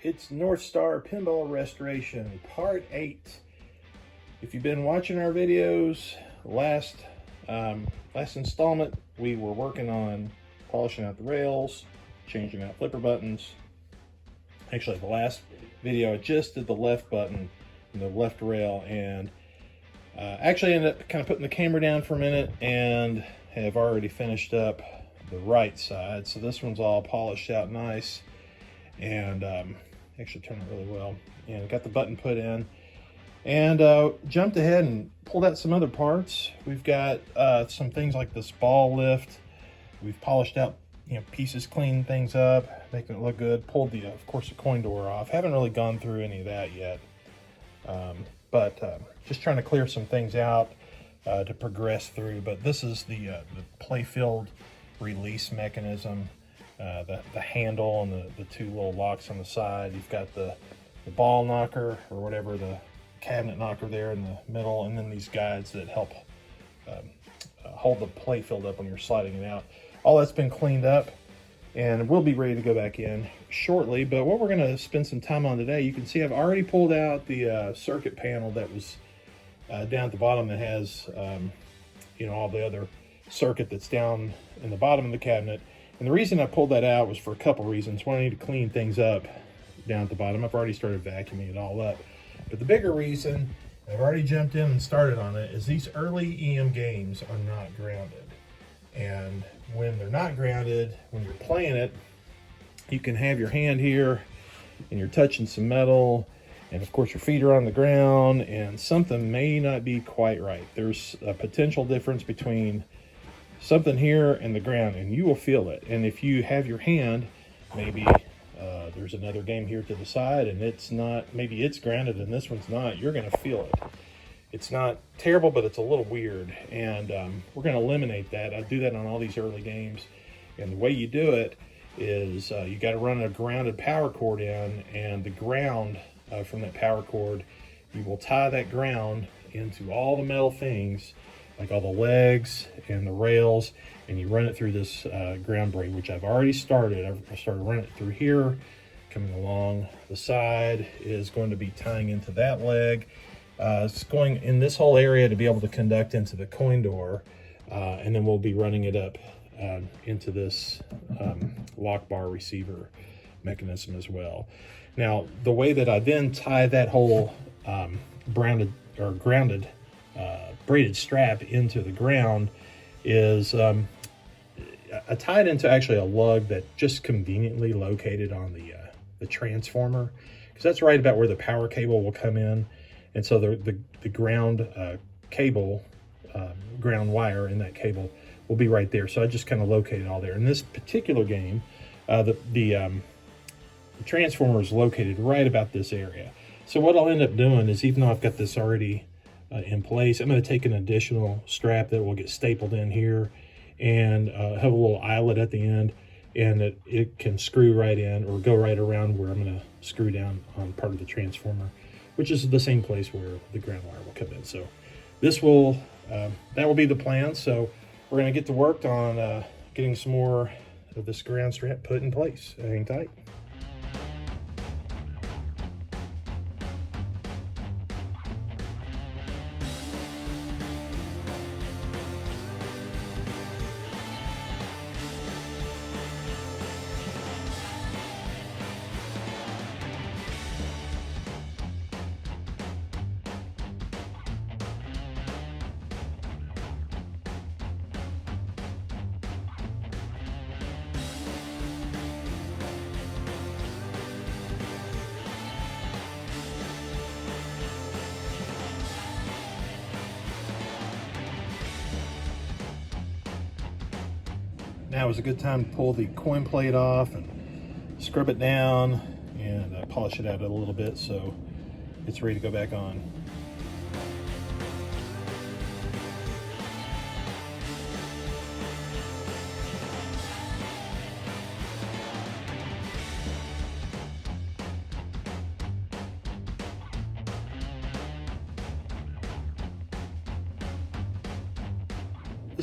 It's North Star Pinball Restoration Part 8. If you've been watching our videos, last installment, we were working on polishing out the rails, changing out flipper buttons. Actually, the last video, I just did the left button and the left rail, and actually ended up kind of putting the camera down for a minute and have already finished up the right side. So this one's all polished out nice, and actually turned out really well, and got the button put in, and jumped ahead and pulled out some other parts. We've got some things like this ball lift. We've polished out, pieces, cleaned things up, making it look good. Pulled the, of course, the coin door off. Haven't really gone through any of that yet, but just trying to clear some things out to progress through. But this is the play-filled release mechanism. The handle and the two little locks on the side. You've got the ball knocker, or whatever, the cabinet knocker there in the middle, and then these guides that help hold the play field up when you're sliding it out. All that's been cleaned up, and we'll be ready to go back in shortly. But what we're going to spend some time on today, you can see I've already pulled out the circuit panel that was down at the bottom that has all the other circuit that's down in the bottom of the cabinet. And the reason I pulled that out was for a couple reasons. One, I need to clean things up down at the bottom. I've already started vacuuming it all up. But the bigger reason, I've already jumped in and started on it, is these early EM games are not grounded. And when they're not grounded, when you're playing it, you can have your hand here and you're touching some metal, and of course your feet are on the ground, and something may not be quite right. There's a potential difference between something here and the ground, and you will feel it. And if you have your hand, maybe there's another game here to the side and it's not, maybe it's grounded and this one's not, you're going to feel it. It's not terrible, but it's a little weird, and we're going to eliminate that. I do that on all these early games, and the way you do it is you got to run a grounded power cord in, and the ground from that power cord, you will tie that ground into all the metal things, like all the legs and the rails, and you run it through this ground braid, which I've already started. I started running it through here, coming along the side is going to be tying into that leg. It's going in this whole area to be able to conduct into the coin door, and then we'll be running it up into this lock bar receiver mechanism as well. Now, the way that I then tie that whole grounded braided strap into the ground is I tie it into actually a lug that just conveniently located on the transformer, because that's right about where the power cable will come in. And so the ground cable, ground wire in that cable will be right there. So I just kind of located all there. In this particular game, the transformer is located right about this area. So what I'll end up doing is, even though I've got this already in place, I'm going to take an additional strap that will get stapled in here, and have a little eyelet at the end, and it can screw right in or go right around where I'm going to screw down on part of the transformer, which is the same place where the ground wire will come in. So this will that will be the plan. So we're going to get to work on getting some more of this ground strap put in place. Hang tight. Now is a good time to pull the coin plate off and scrub it down and polish it out a little bit so it's ready to go back on.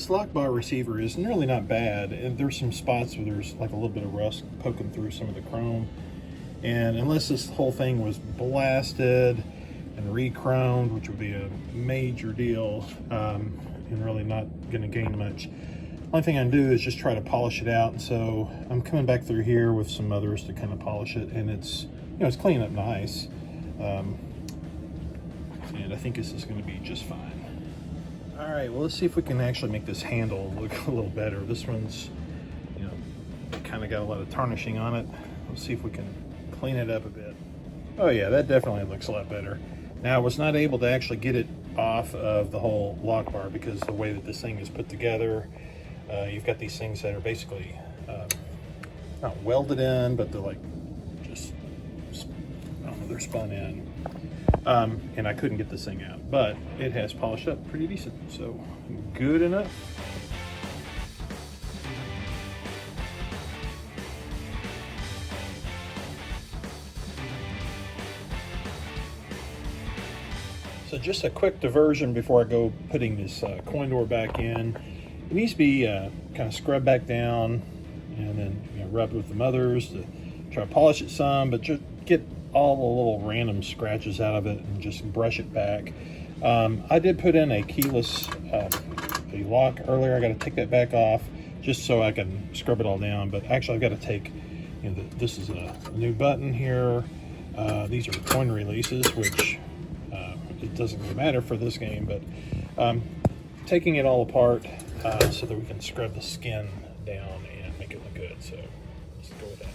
This lock bar receiver is really not bad, and there's some spots where there's like a little bit of rust poking through some of the chrome, And unless this whole thing was blasted and re-chromed, which would be a major deal, and really not going to gain much, only thing I can do is just try to polish it out. And so I'm coming back through here with some others to kind of polish it, and it's, you know, it's cleaning up nice. And I think this is going to be just fine. All right, well, let's see if we can actually make this handle look a little better. This one's, you know, kind of got a lot of tarnishing on it. Let's see if we can clean it up a bit. Oh yeah, that definitely looks a lot better. Now, I was not able to actually get it off of the whole lock bar because the way that this thing is put together, you've got these things that are basically not welded in, but they're like just, I don't know, they're spun in. And I couldn't get this thing out, but it has polished up pretty decent, so good enough. So just a quick diversion before I go putting this coin door back in. It needs to be kind of scrubbed back down and then, you know, rubbed with the mothers to try to polish it some, but just get all the little random scratches out of it and just brush it back. I did put in a keyless a lock earlier. I got to take that back off just so I can scrub it all down, but actually I've got to take, you know, this is a new button here. These are coin releases, which it doesn't really matter for this game, but taking it all apart so that we can scrub the skin down and make it look good. So let's go with that.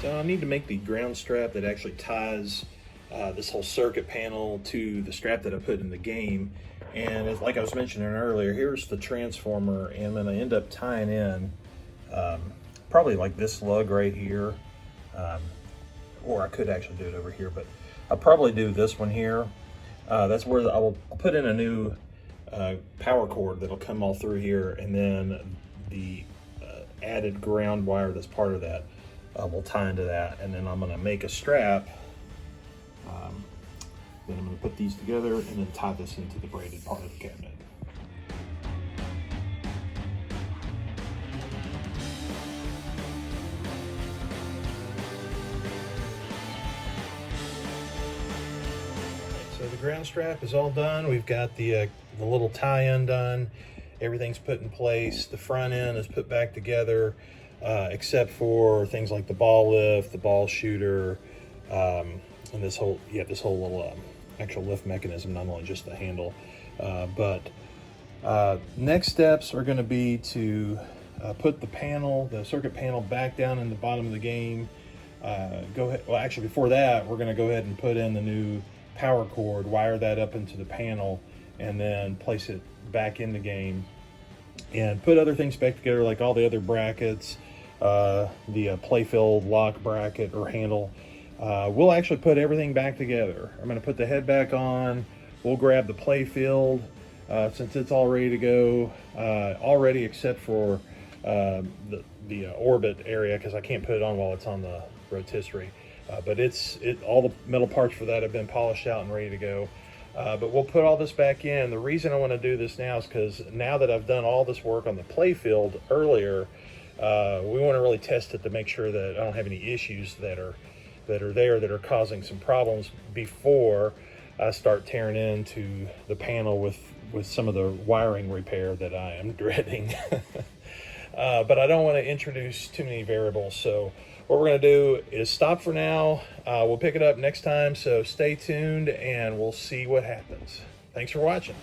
So I need to make the ground strap that actually ties this whole circuit panel to the strap that I put in the game. And like I was mentioning earlier, here's the transformer, and I'm gonna end up tying in probably like this lug right here, or I could actually do it over here, but I'll probably do this one here. That's where I'll put in a new power cord that'll come all through here, and then the added ground wire that's part of that will tie into that, and then I'm going to make a strap. Then I'm going to put these together and then tie this into the braided part of the cabinet. So the ground strap is all done. We've got the little tie-in done. Everything's put in place. The front end is put back together, except for things like the ball lift, the ball shooter, and this whole little actual lift mechanism, not only just the handle. Next steps are going to be to put the circuit panel back down in the bottom of the game. Well, actually before that, we're going to go ahead and put in the new power cord, wire that up into the panel, and then place it back in the game and put other things back together, like all the other brackets, the playfield lock bracket or handle. We'll actually put everything back together. I'm going to put the head back on. We'll grab the playfield since it's all ready to go already, except for the orbit area, because I can't put it on while it's on the rotisserie. But all the metal parts for that have been polished out and ready to go. But we'll put all this back in. The reason I want to do this now is because now that I've done all this work on the playfield earlier, we want to really test it to make sure that I don't have any issues that are that are there that are causing some problems before I start tearing into the panel with some of the wiring repair that I am dreading. But I don't want to introduce too many variables, so what we're going to do is stop for now. We'll pick it up next time, so stay tuned and we'll see what happens. Thanks for watching.